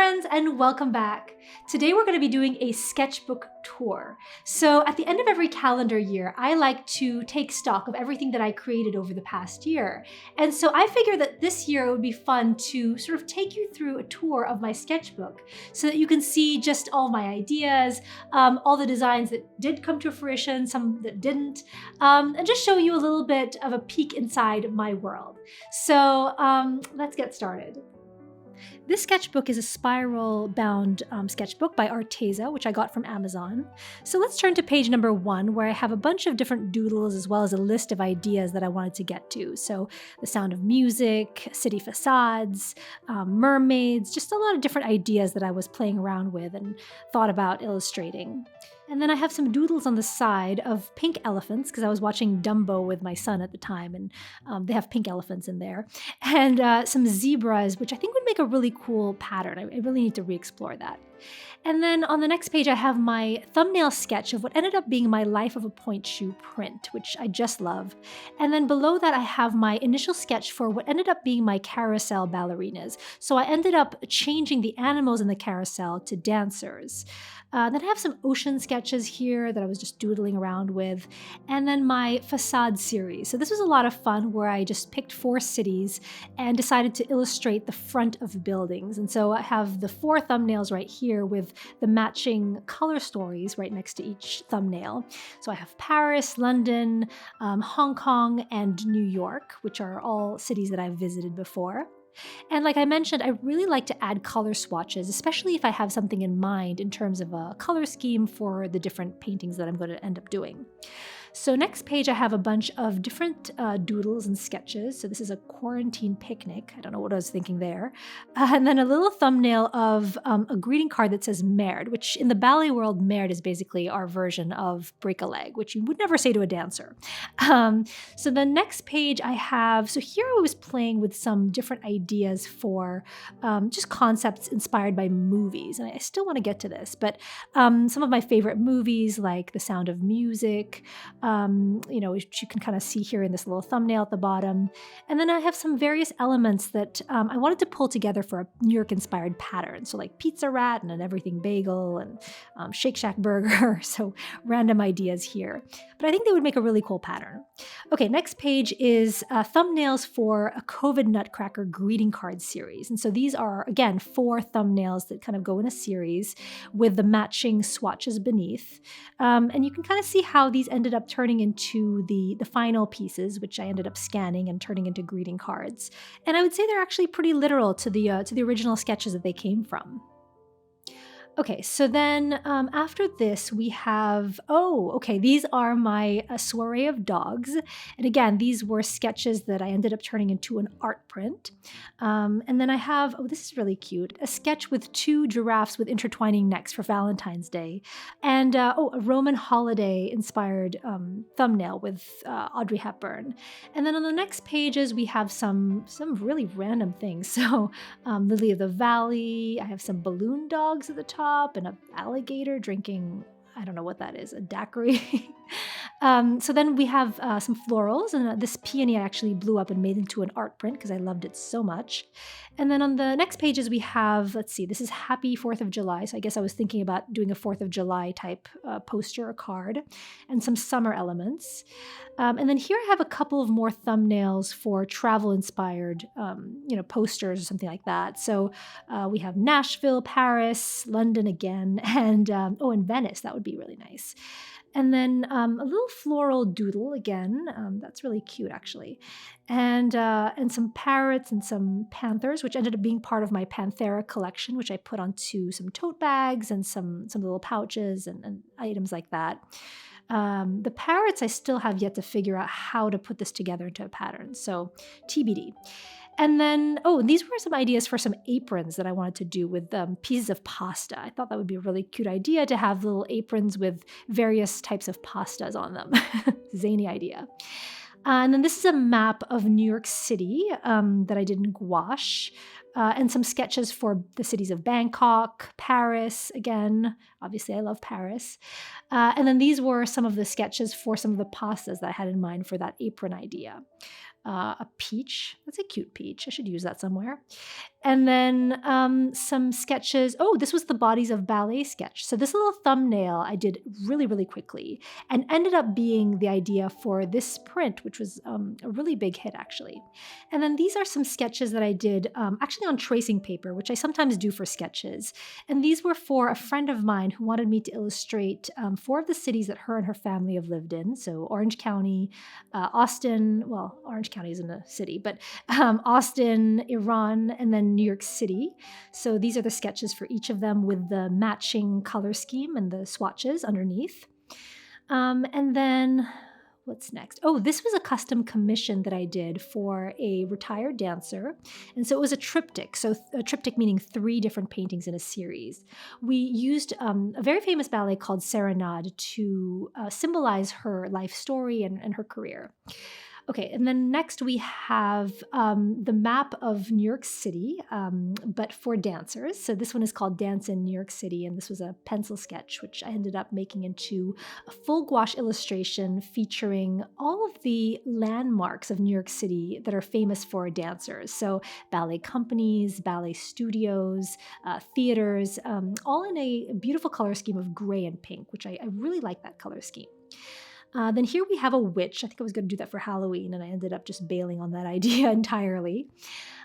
friends, and welcome back. Today we're going to be doing a sketchbook tour. So at the end of every calendar year, I like to take stock of everything that I created over the past year. And so I figured that this year it would be fun to sort of take you through a tour of my sketchbook so that you can see just all my ideas, all the designs that did come to fruition, some that didn't, and just show you a little bit of a peek inside my world. So let's get started. This sketchbook is a spiral-bound sketchbook by Arteza, which I got from Amazon. So let's turn to page number 1, where I have a bunch of different doodles as well as a list of ideas that I wanted to get to. So the sound of music, city facades, mermaids, just a lot of different ideas that I was playing around with and thought about illustrating. And then I have some doodles on the side of pink elephants, because I was watching Dumbo with my son at the time, and they have pink elephants in there. And some zebras, which I think would make a really cool pattern. I really need to re-explore that. And then on the next page, I have my thumbnail sketch of what ended up being my Life of a Point Shoe print, which I just love. And then below that, I have my initial sketch for what ended up being my carousel ballerinas. So I ended up changing the animals in the carousel to dancers. Then I have some ocean sketches here that I was just doodling around with. And then my facade series. So this was a lot of fun where I just picked 4 cities and decided to illustrate the front of buildings. And so I have the 4 thumbnails right here with the matching color stories right next to each thumbnail. So I have Paris, London, Hong Kong, and New York, which are all cities that I've visited before. And like I mentioned, I really like to add color swatches, especially if I have something in mind in terms of a color scheme for the different paintings that I'm going to end up doing. So next page, I have a bunch of different doodles and sketches. So this is a quarantine picnic. I don't know what I was thinking there. And then a little thumbnail of a greeting card that says merde, which in the ballet world, merde is basically our version of break a leg, which you would never say to a dancer. So the next page I have, so here I was playing with some different ideas for just concepts inspired by movies. And I still want to get to this, but some of my favorite movies like The Sound of Music, which you can kind of see here in this little thumbnail at the bottom. And then I have some various elements that I wanted to pull together for a New York inspired pattern. So like Pizza Rat and an Everything Bagel and Shake Shack Burger. So random ideas here. But I think they would make a really cool pattern. Okay, next page is thumbnails for a Coven Nutcracker greeting card series. And so these are, again, 4 thumbnails that kind of go in a series with the matching swatches beneath. And you can kind of see how these ended up turning into the final pieces, which I ended up scanning and turning into greeting cards. And I would say they're actually pretty literal to the original sketches that they came from. Okay, so then after this we have, these are my soiree of dogs. And again, these were sketches that I ended up turning into an art print. And then I have, this is really cute, a sketch with 2 giraffes with intertwining necks for Valentine's Day. And a Roman holiday inspired thumbnail with Audrey Hepburn. And then on the next pages, we have some really random things. So Lily of the Valley, I have some balloon dogs at the top, and an alligator drinking, I don't know what that is, a daiquiri. So then we have some florals, and this peony I actually blew up and made into an art print because I loved it so much. And then on the next pages we have, let's see, this is Happy 4th of July. So I guess I was thinking about doing a 4th of July type poster or card, and some summer elements. And then here I have a couple of more thumbnails for travel-inspired, posters or something like that. So we have Nashville, Paris, London again, and in Venice. That would be really nice. And then a little floral doodle again. That's really cute, actually. And some parrots and some panthers, which ended up being part of my Panthera collection, which I put onto some tote bags and some little pouches and items like that. The parrots, I still have yet to figure out how to put this together into a pattern. So TBD. And then, these were some ideas for some aprons that I wanted to do with pieces of pasta. I thought that would be a really cute idea to have little aprons with various types of pastas on them. Zany idea. And then this is a map of New York City that I did in gouache. And some sketches for the cities of Bangkok, Paris, again, obviously I love Paris. And then these were some of the sketches for some of the pastas that I had in mind for that apron idea. a peach. That's a cute peach. I should use that somewhere. And then some sketches. Oh, this was the Bodies of Ballet sketch. So this little thumbnail I did really, really quickly and ended up being the idea for this print, which was a really big hit actually. And then these are some sketches that I did actually on tracing paper, which I sometimes do for sketches. And these were for a friend of mine who wanted me to illustrate 4 of the cities that her and her family have lived in. So Orange County, Austin, well, Orange County isn't a city, but Austin, Iran, and then New York City. So these are the sketches for each of them with the matching color scheme and the swatches underneath. And then what's next? Oh, this was a custom commission that I did for a retired dancer. And so it was a triptych. So a triptych meaning 3 different paintings in a series. We used a very famous ballet called Serenade to symbolize her life story and her career. Okay, and then next we have the map of New York City, but for dancers. So this one is called Dance in New York City, and this was a pencil sketch, which I ended up making into a full gouache illustration featuring all of the landmarks of New York City that are famous for dancers. So ballet companies, ballet studios, theaters, all in a beautiful color scheme of gray and pink, which I really like that color scheme. Then here we have a witch. I think I was going to do that for Halloween, and I ended up just bailing on that idea entirely.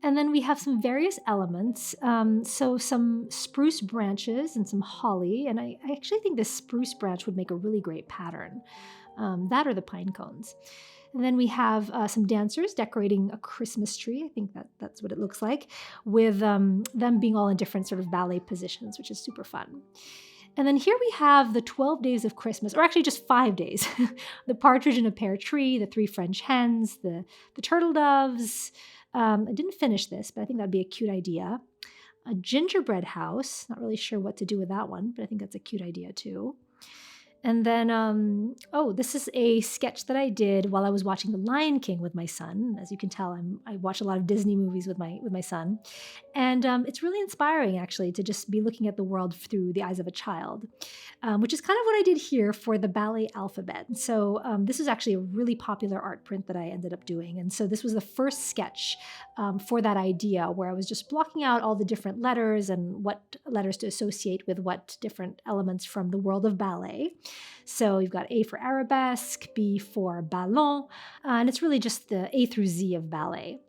And then we have some various elements. So some spruce branches and some holly. And I actually think this spruce branch would make a really great pattern. That or the pine cones. And then we have some dancers decorating a Christmas tree. I think that's what it looks like, with them being all in different sort of ballet positions, which is super fun. And then here we have the 12 days of Christmas, or actually just 5 days. The partridge in a pear tree, the 3 French hens, the turtle doves. I didn't finish this, but I think that'd be a cute idea. A gingerbread house. Not really sure what to do with that one, but I think that's a cute idea too. And then, this is a sketch that I did while I was watching The Lion King with my son. As you can tell, I watch a lot of Disney movies with my son. And it's really inspiring, actually, to just be looking at the world through the eyes of a child, which is kind of what I did here for the Ballet Alphabet. So this is actually a really popular art print that I ended up doing. And so this was the first sketch for that idea, where I was just blocking out all the different letters and what letters to associate with what different elements from the world of ballet. So you've got A for arabesque, B for ballon, and it's really just the A through Z of ballet.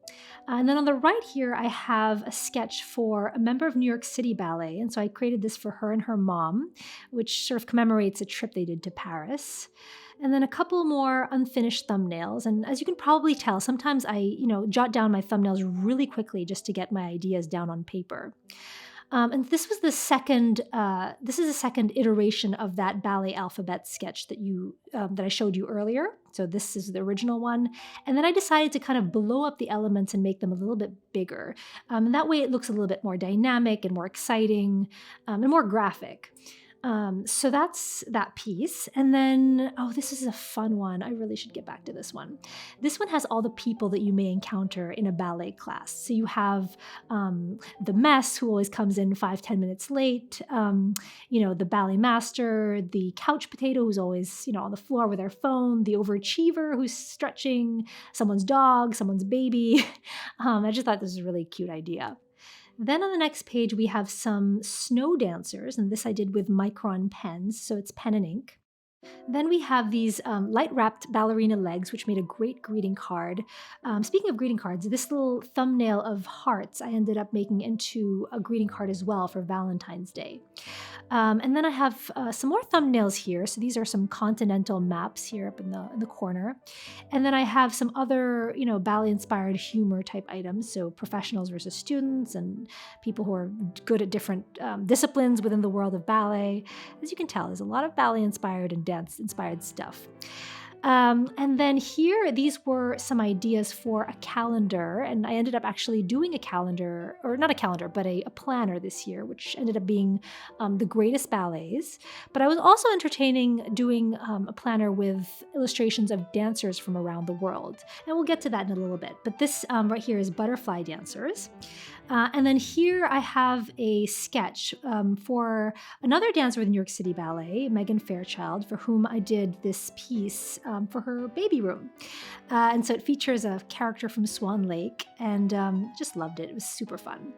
And then on the right here, I have a sketch for a member of New York City Ballet. And so I created this for her and her mom, which sort of commemorates a trip they did to Paris. And then a couple more unfinished thumbnails. And as you can probably tell, sometimes I, jot down my thumbnails really quickly just to get my ideas down on paper. And this was the second. This is the second iteration of that Ballet Alphabet sketch that I showed you earlier. So this is the original one, and then I decided to kind of blow up the elements and make them a little bit bigger. And that way, it looks a little bit more dynamic and more exciting and more graphic. So that's that piece. And then, this is a fun one. I really should get back to this one. This one has all the people that you may encounter in a ballet class. So you have the mess who always comes in 5-10 minutes late, the ballet master, the couch potato who's always, on the floor with their phone, the overachiever who's stretching, someone's dog, someone's baby. I just thought this was a really cute idea. Then on the next page, we have some snow dancers, and this I did with Micron pens, so it's pen and ink. Then we have these light-wrapped ballerina legs, which made a great greeting card. Speaking of greeting cards, this little thumbnail of hearts I ended up making into a greeting card as well for Valentine's Day. And then I have some more thumbnails here. So these are some continental maps here up in the corner. And then I have some other, ballet-inspired humor type items. So professionals versus students and people who are good at different disciplines within the world of ballet. As you can tell, there's a lot of ballet-inspired and dance-inspired stuff. And then here, these were some ideas for a calendar, and I ended up actually doing a calendar, or not a calendar, but a planner this year, which ended up being the greatest ballets. But I was also entertaining doing a planner with illustrations of dancers from around the world, and we'll get to that in a little bit. But this right here is butterfly dancers. And then here I have a sketch for another dancer with New York City Ballet, Megan Fairchild, for whom I did this piece for her baby room. And so it features a character from Swan Lake, and just loved it. It was super fun.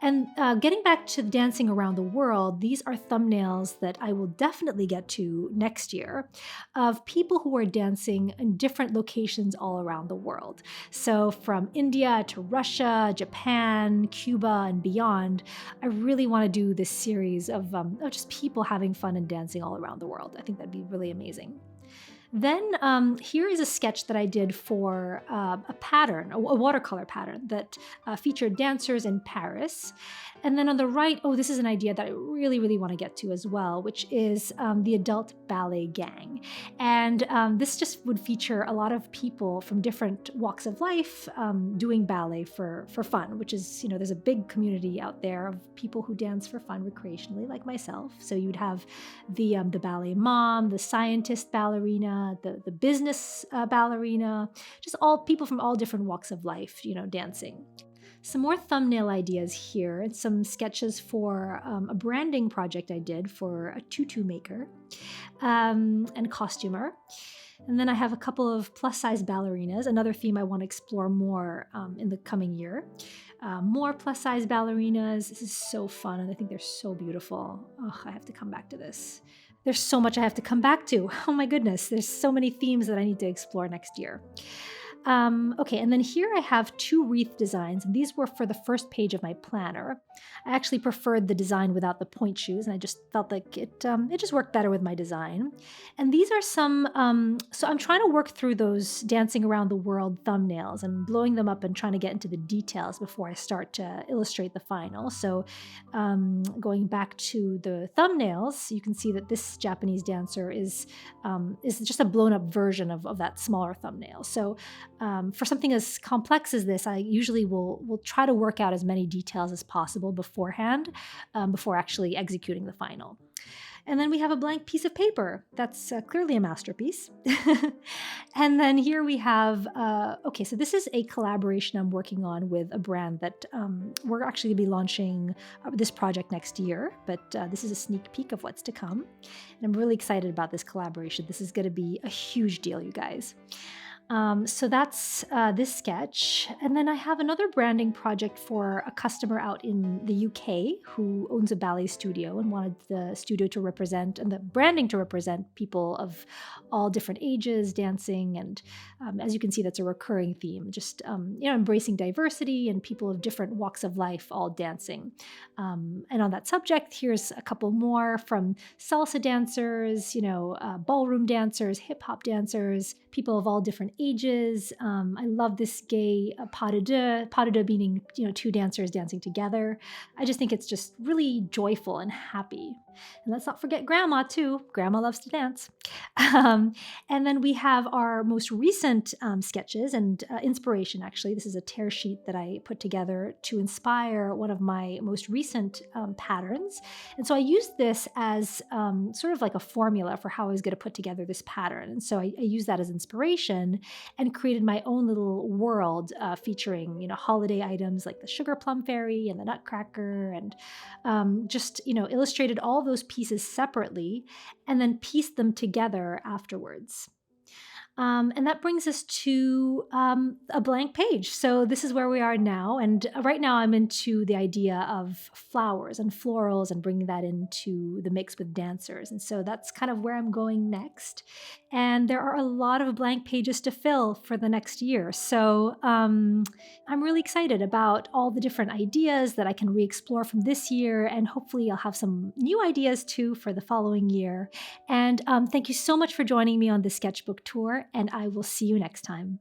And getting back to dancing around the world, these are thumbnails that I will definitely get to next year of people who are dancing in different locations all around the world. So from India to Russia, Japan, Cuba, and beyond, I really want to do this series of just people having fun and dancing all around the world. I think that'd be really amazing. Then here is a sketch that I did for a pattern, a watercolor pattern that featured dancers in Paris. And then on the right, this is an idea that I really, really want to get to as well, which is the adult ballet gang. And this just would feature a lot of people from different walks of life doing ballet for fun, which is, there's a big community out there of people who dance for fun recreationally, like myself. So you'd have the ballet mom, the scientist ballerina, the business ballerina, just all people from all different walks of life, dancing. Some more thumbnail ideas here, and some sketches for a branding project I did for a tutu maker and costumer. And then I have a couple of plus-size ballerinas, another theme I want to explore more in the coming year. More plus-size ballerinas. This is so fun, and I think they're so beautiful. I have to come back to this. There's so much I have to come back to. Oh my goodness, there's so many themes that I need to explore next year. Okay, and then here I have 2 wreath designs, and these were for the first page of my planner. I actually preferred the design without the point shoes, and I just felt like it just worked better with my design. And these are some, so I'm trying to work through those dancing around the world thumbnails and blowing them up and trying to get into the details before I start to illustrate the final. So going back to the thumbnails, you can see that this Japanese dancer is just a blown up version of that smaller thumbnail. So for something as complex as this, I usually will try to work out as many details as possible beforehand, before actually executing the final. And then we have a blank piece of paper. That's clearly a masterpiece. And then here we have, so this is a collaboration I'm working on with a brand that we're actually going to be launching this project next year, but this is a sneak peek of what's to come. And I'm really excited about this collaboration. This is going to be a huge deal, you guys. So that's this sketch. And then I have another branding project for a customer out in the UK who owns a ballet studio and wanted the studio to represent and the branding to represent people of all different ages dancing. And as you can see, that's a recurring theme, just, embracing diversity and people of different walks of life all dancing. And on that subject, here's a couple more from salsa dancers, ballroom dancers, hip hop dancers, people of all different ages. I love this gay pas de deux. Pas de deux meaning, 2 dancers dancing together. I just think it's just really joyful and happy. And let's not forget grandma too. Grandma loves to dance. And then we have our most recent sketches and inspiration, actually. This is a tear sheet that I put together to inspire one of my most recent patterns. And so I used this as sort of like a formula for how I was going to put together this pattern. And so I used that as inspiration and created my own little world featuring, holiday items like the sugar plum fairy and the Nutcracker, and just, illustrated all those pieces separately and then pieced them together afterwards. And that brings us to a blank page. So this is where we are now. And right now I'm into the idea of flowers and florals and bringing that into the mix with dancers. And so that's kind of where I'm going next. And there are a lot of blank pages to fill for the next year. So I'm really excited about all the different ideas that I can re-explore from this year. And hopefully I'll have some new ideas too for the following year. And thank you so much for joining me on this sketchbook tour. And I will see you next time.